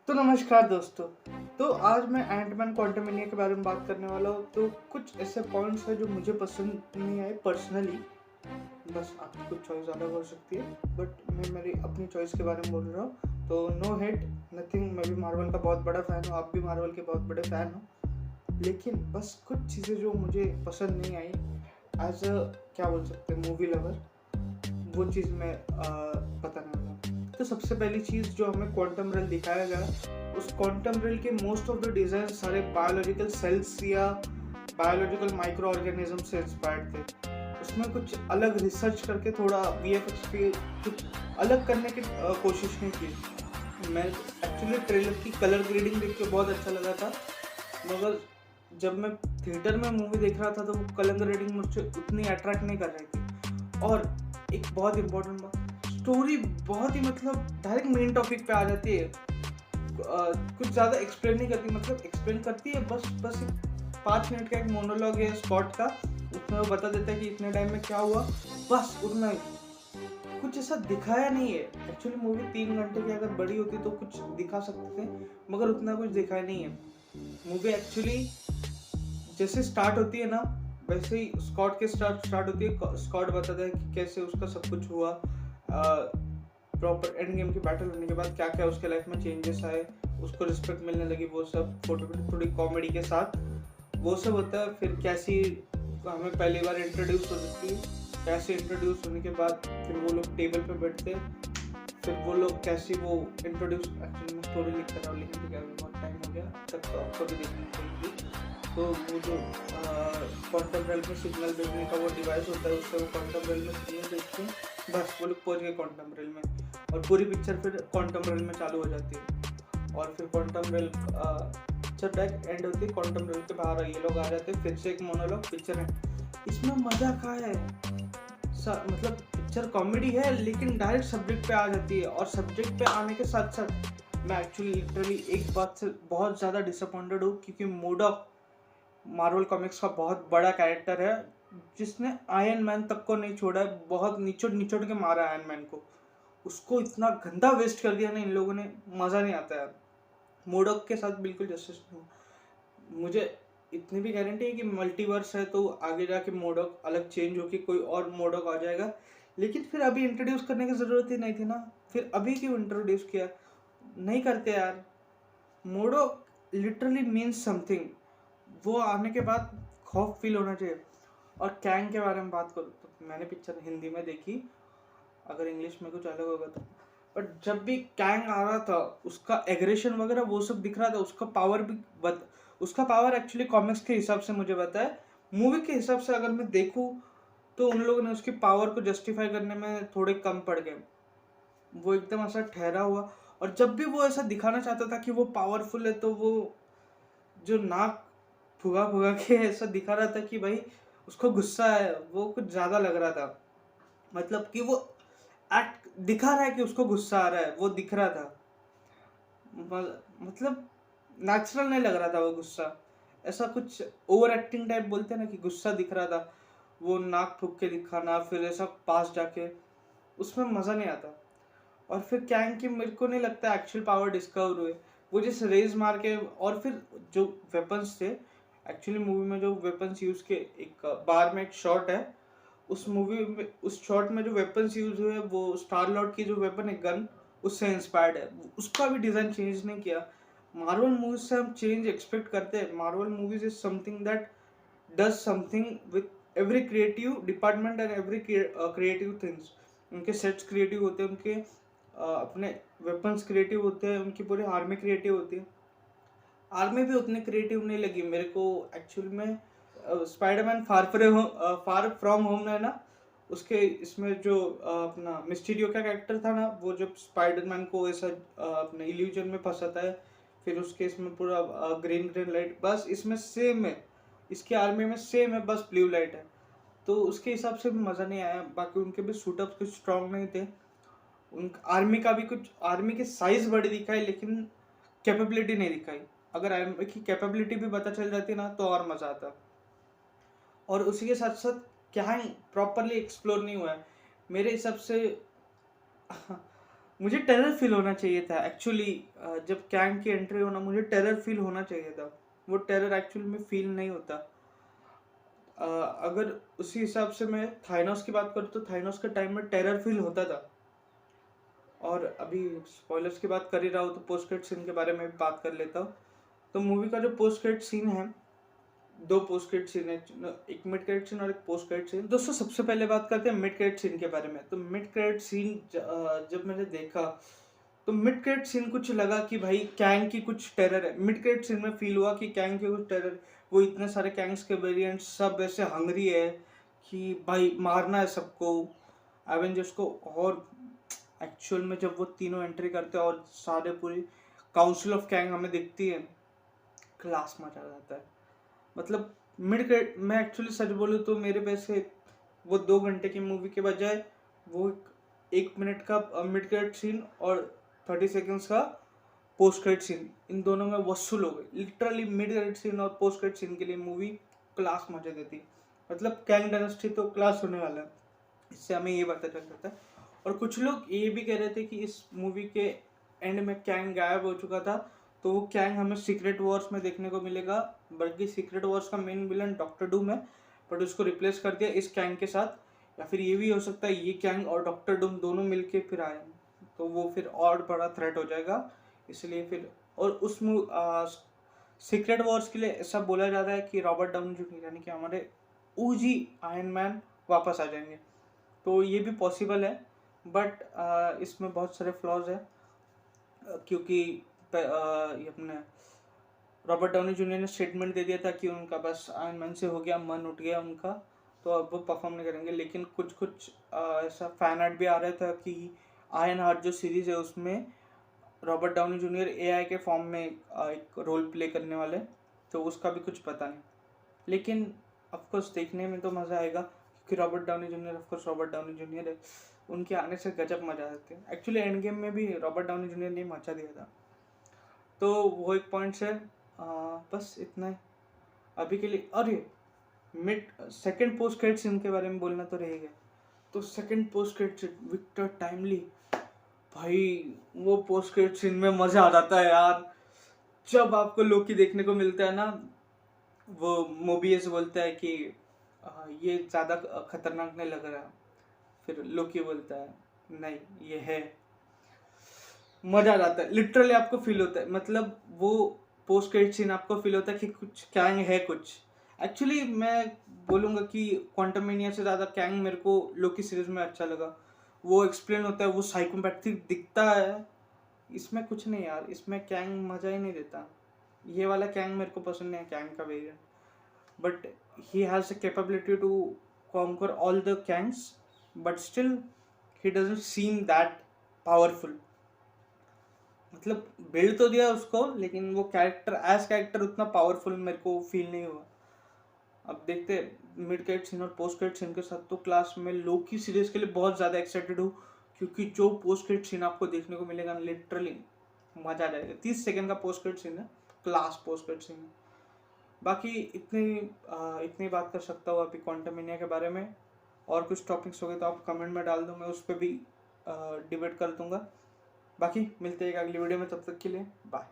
तो नमस्कार दोस्तों। तो आज मैं एंटमैन क्वांटमनिया के बारे में बात करने वाला हूँ। तो कुछ ऐसे पॉइंट्स हैं जो मुझे पसंद नहीं आए पर्सनली। बस आपकी कुछ चॉइस अलग हो सकती है, बट मैं मेरी अपनी चॉइस के बारे में बोल रहा हूँ। तो नो हेट नथिंग, मैं भी मार्वल का बहुत बड़ा फ़ैन हूँ, आप भी मार्वल के बहुत बड़े फ़ैन हो। लेकिन बस कुछ चीज़ें जो मुझे पसंद नहीं आई एज अ, क्या बोल सकते हैं, मूवी लवर, वो चीज़ मैं बताने वाला हूँ। तो सबसे पहली चीज़ जो हमें क्वांटम रेल दिखाया गया, उस क्वांटम रेल के मोस्ट ऑफ द डिज़ाइन सारे बायोलॉजिकल सेल्स या बायोलॉजिकल माइक्रो ऑर्गेनिज्म से इंस्पायर्ड थे। उसमें कुछ अलग रिसर्च करके थोड़ा वीएफएक्स पे कुछ अलग करने की कोशिश नहीं की। मैं एक्चुअली ट्रेलर की कलर ग्रेडिंग देख के बहुत अच्छा लगा था, मगर जब मैं थिएटर में मूवी देख रहा था तो वो कलर ग्रेडिंग मुझे उतनी अट्रैक्ट नहीं कर रही थी। और एक बहुत इम्पोर्टेंट बात, स्टोरी बहुत ही मतलब डायरेक्ट मेन टॉपिक पे आ जाती है। कुछ ज़्यादा एक्सप्लेन नहीं करती, मतलब एक्सप्लेन करती है बस एक 5 मिनट का एक मोनोलॉग है स्पॉट का, उसमें वो बता देता है कि इतने टाइम में क्या हुआ, बस उतना ही। कुछ ऐसा दिखाया नहीं है। एक्चुअली मूवी 3 घंटे की अगर बड़ी होती तो कुछ दिखा सकते थे, मगर उतना कुछ दिखाया नहीं है। मूवी एक्चुअली जैसे स्टार्ट होती है ना, वैसे ही स्कॉट के स्टार्ट होती है। स्कॉट बताता है कि कैसे उसका सब कुछ हुआ, प्रॉपर एंड गेम की बैटल होने के बाद क्या क्या उसके लाइफ में चेंजेस आए, उसको रिस्पेक्ट मिलने लगी, वो सब फोटो थोड़ी कॉमेडी के साथ वो सब होता है। फिर कैसी हमें पहली बार इंट्रोड्यूस हो जाती है, कैसे इंट्रोड्यूस होने के बाद फिर वो लोग टेबल पे बैठते हैं, फिर वो लोग कैसे वो इंट्रोड्यूस, एक्चुअली मैं स्टोरी लिख कर रहा हूँ लेकिन ठीक है, अभी बहुत टाइम हो गया तब, तो आपको भी देखनी चाहिए। तो वो जो क्वांटम रेल में सिग्नल भेजने का वो डिवाइस होता है, उससे वो क्वांटम रेल में सिग्नल भेजते हैं, बस वो लोग पहुँच गए क्वांटम रेल में, और पूरी पिक्चर फिर क्वांटम रेल में चालू हो जाती है। और फिर quantum rail picture back and होती है, क्वांटम रेल के बाहर ये लोग आ जाते हैं, फिर से एक मोनोलॉग पिक्चर है। इसमें मज़ा क्या है, मतलब पिक्चर कॉमेडी है लेकिन डायरेक्ट सब्जेक्ट पे आ जाती है, और सब्जेक्ट पे आने के साथ साथ मैं एक्चुअली लिटरली एक बात से बहुत ज़्यादा डिसअपॉइंटेड हूँ, क्योंकि मोडॉक मार्वल कॉमिक्स का बहुत बड़ा कैरेक्टर है, जिसने आयरन मैन तक को नहीं छोड़ा है, बहुत निचोड़ निचोड़ के मारा आयरन मैन को। उसको इतना गंदा वेस्ट कर दिया ना इन लोगों ने, मज़ा नहीं आता यार। मोडॉक के साथ बिल्कुल जस्टिस नहीं। मुझे इतनी भी गारंटी है कि मल्टीवर्स है तो आगे जाके मोडॉक अलग चेंज होके कोई और मोडॉक आ जाएगा, लेकिन फिर अभी इंट्रोड्यूस करने की ज़रूरत ही नहीं थी ना, फिर अभी क्यों इंट्रोड्यूस किया, नहीं करते यार। मोडॉक लिटरली मीन्स समथिंग, वो आने के बाद खौफ फील होना चाहिए। और कैंग के बारे में बात करूँ तो मैंने पिक्चर हिंदी में देखी, अगर इंग्लिश में कुछ अलग होगा तो, बट जब भी कैंग आ रहा था उसका एग्रेशन वगैरह वो सब दिख रहा था, उसका पावर भी उसका पावर एक्चुअली कॉमिक्स के हिसाब से मुझे पता है, मूवी के हिसाब से अगर मैं देखूँ तो उन लोगों ने उसकी पावर को जस्टिफाई करने में थोड़े कम पड़ गए। वो एकदम ऐसा ठहरा हुआ, और जब भी वो ऐसा दिखाना चाहता था कि वो पावरफुल है तो वो जो नाक फुगा फुगा के ऐसा दिखा रहा था कि भाई उसको गुस्सा है, वो कुछ ज़्यादा लग रहा था। मतलब कि वो एक्ट दिखा रहा है कि उसको गुस्सा आ रहा है, वो दिख रहा था, मतलब नेचुरल नहीं लग रहा था वो गुस्सा। ऐसा कुछ ओवर एक्टिंग टाइप बोलते हैं ना, कि गुस्सा दिख रहा था, वो नाक फूक के दिखाना, फिर ऐसा पास जाके, उसमें मज़ा नहीं आता। और फिर कैंग की मेरे को नहीं लगता एक्चुअल पावर डिस्कवर हुए, वो जिस रेज मार के, और फिर जो वेपन्स थे, एक्चुअली मूवी में जो वेपन्स यूज़ के, एक बार में एक शॉट है, उस मूवी में उस शॉट में जो वेपन्स यूज हुए वो स्टार लॉर्ड की जो वेपन है गन, उससे इंस्पायर्ड है, उसका भी डिज़ाइन चेंज नहीं किया। मार्वल मूवीज से हम चेंज एक्सपेक्ट करते हैं। Marvel movies is something that does something with every creative department and every creative things. उनके सेट्स क्रिएटिव होते हैं, उनके अपने वेपन्स क्रिएटिव होते हैं, उनकी पूरी आर्मी क्रिएटिव होती है। आर्मी भी उतनी क्रिएटिव नहीं लगी मेरे को एक्चुअल में। स्पाइडरमैन फार फ्रॉम होम है ना, उसके इसमें जो अपना मिस्टीरियो का कैरेक्टर था ना, वो जब स्पाइडरमैन को ऐसा अपने इल्यूजन में फंसाता है, फिर उसके इसमें पूरा ग्रीन ग्रीन लाइट, बस इसमें सेम है, इसके आर्मी में सेम है, बस ब्लू लाइट है। तो उसके हिसाब से भी मज़ा नहीं आया। बाकी उनके भी सूटअप्स कुछ स्ट्रांग नहीं थे, उन आर्मी का भी कुछ, आर्मी की साइज बड़ी दिखाई लेकिन कैपेबिलिटी नहीं दिखाई। अगर आर्मी की कैपेबिलिटी भी पता चल जाती ना तो और मज़ा आता। और उसी के साथ साथ क्या है, प्रॉपरली एक्सप्लोर नहीं हुआ है मेरे हिसाब से। मुझे टेरर फील होना चाहिए था एक्चुअली। जब कैंग की एंट्री होना, मुझे टेरर फील होना चाहिए था। वो टेरर एक्चुअली में फील नहीं होता। अगर उसी हिसाब से मैं थाइनोस की बात करूँ तो थाइनोस के टाइम में टेरर फील होता था। और अभी स्पॉयलर्स की बात कर ही रहा हूँ तो पोस्ट क्रेडिट सीन के बारे में भी बात कर लेता हूँ। तो मूवी का जो पोस्ट क्रेडिट सीन है, दो पोस्ट क्रेडिट सीन है, एक मिड क्रेडिट सीन और एक पोस्ट क्रेडिट सीन। दोस्तों सबसे पहले बात करते हैं मिड क्रेडिट सीन के बारे में। तो मिड क्रेडिट सीन जब मैंने देखा तो मिड क्रेडिट सीन कुछ लगा कि भाई कैंग की कुछ टेरर है। मिड क्रेडिट सीन में फील हुआ कि कैंग की कुछ टेरर, वो इतने सारे कैंग्स के वेरिएंट सब ऐसे हंगरी है कि भाई मारना है सबको, एवेंजर्स को। और एक्चुअल में जब वो तीनों एंट्री करते हैं और सारे पूरी काउंसिल ऑफ कैंग हमें दिखती है, क्लास मचा जाता है। मतलब मिड क्रेडिट, मैं एक्चुअली सच बोलूँ तो मेरे पैसे वो 2 घंटे की मूवी के बजाय वो 1 मिनट का मिड क्रेडिट सीन और 30 सेकेंड्स का पोस्ट क्रेडिट सीन, इन दोनों में वसूल हो गई। लिटरली मिड क्रेडिट सीन और पोस्ट क्रेडिट सीन के लिए मूवी क्लास मजा देती। मतलब कैंग डायनेस्टी तो क्लास होने वाला है, इससे हमें ये पता चल जाता है। और कुछ लोग ये भी कह रहे थे कि इस मूवी के एंड में कैंग गायब हो चुका था, तो वो कैंग हमें सीक्रेट वॉर्स में देखने को मिलेगा। बल्कि सीक्रेट वॉर्स का मेन विलन डॉक्टर डूम है, बट उसको रिप्लेस कर दिया इस कैंग के साथ। या फिर ये भी हो सकता है ये कैंग और डॉक्टर डूम दोनों मिलके फिर आए, तो वो फिर और बड़ा थ्रेट हो जाएगा। इसलिए फिर, और उस सीक्रेट वॉर्स के लिए ऐसा बोला जाता है कि रॉबर्ट डाउनी जूनियर यानी कि हमारे ओजी आयरन मैन वापस आ जाएंगे। तो ये भी पॉसिबल है, बट इसमें बहुत सारे फ्लॉज है। क्योंकि ये अपने रॉबर्ट डाउनी जूनियर ने स्टेटमेंट दे दिया था कि उनका बस आयरन मैन से हो गया, मन उठ गया उनका, तो अब वो परफॉर्म नहीं करेंगे। लेकिन कुछ कुछ ऐसा फैन आर्ट भी आ रहा था कि आयरन हार्ट जो सीरीज है उसमें रॉबर्ट डाउनी जूनियर एआई के फॉर्म में एक रोल प्ले करने वाले, तो उसका भी कुछ पता नहीं। लेकिन ऑफकोर्स देखने में तो मज़ा आएगा, क्योंकि Robert Downey junior of course Robert Downey junior है, उनके आने से गजब मजा आते हैं। एक्चुअली एंड गेम में भी रॉबर्ट डाउनी जूनियर ने मचा दिया था। तो वो एक पॉइंट्स है। बस इतना ही अभी के लिए। अरे mid second post credit scene के बारे में बोलना तो रह गया। तो second post credit scene Victor Timely, भाई वो पोस्ट क्रेडिट सीन में मजा आ जाता है यार। जब आपको लोकी देखने को मिलता है ना, वो मोबियस बोलता है कि ये ज़्यादा खतरनाक नहीं लग रहा, फिर लोकी बोलता है नहीं ये है, मजा आ जाता है। लिटरली आपको फील होता है, मतलब वो पोस्ट क्रेडिट सीन आपको फील होता है कि कुछ कैंग है कुछ। एक्चुअली मैं बोलूँगा कि क्वांटममेनिया से ज़्यादा कैंग मेरे को लोकी सीरीज में अच्छा लगा। वो एक्सप्लेन होता है, वो साइकोपैथिक दिखता है। इसमें कुछ नहीं यार, इसमें कैंग मजा ही नहीं देता। ये वाला कैंग मेरे को पसंद नहीं है, कैंग का variant. but he has the capability to conquer all the Kangs, but still he doesn't seem that powerful। मतलब बिल्ड तो दिया उसको, लेकिन वो कैरेक्टर उतना पावरफुल मेरे को फील नहीं हुआ। अब देखते मिड क्रेडिट सीन और पोस्ट क्रेडिट सीन के साथ तो क्लास में लोकी सीरीज के लिए बहुत ज़्यादा एक्साइटेड हूँ, क्योंकि जो पोस्ट क्रेडिट सीन आपको देखने को मिलेगा लिटरली मजा आ जाएगा। 30 सेकंड का पोस्ट क्रेडिट सीन है, क्लास पोस्ट क्रेडिट सीन है। बाकी इतनी बात कर सकता हूँ अभी क्वांटममेनिया के बारे में। और कुछ टॉपिक्स हो गए तो आप कमेंट में डाल दो, मैं उस पर भी डिबेट कर दूंगा। बाकी मिलते हैं एक अगली वीडियो में, तब तक के लिए बाय।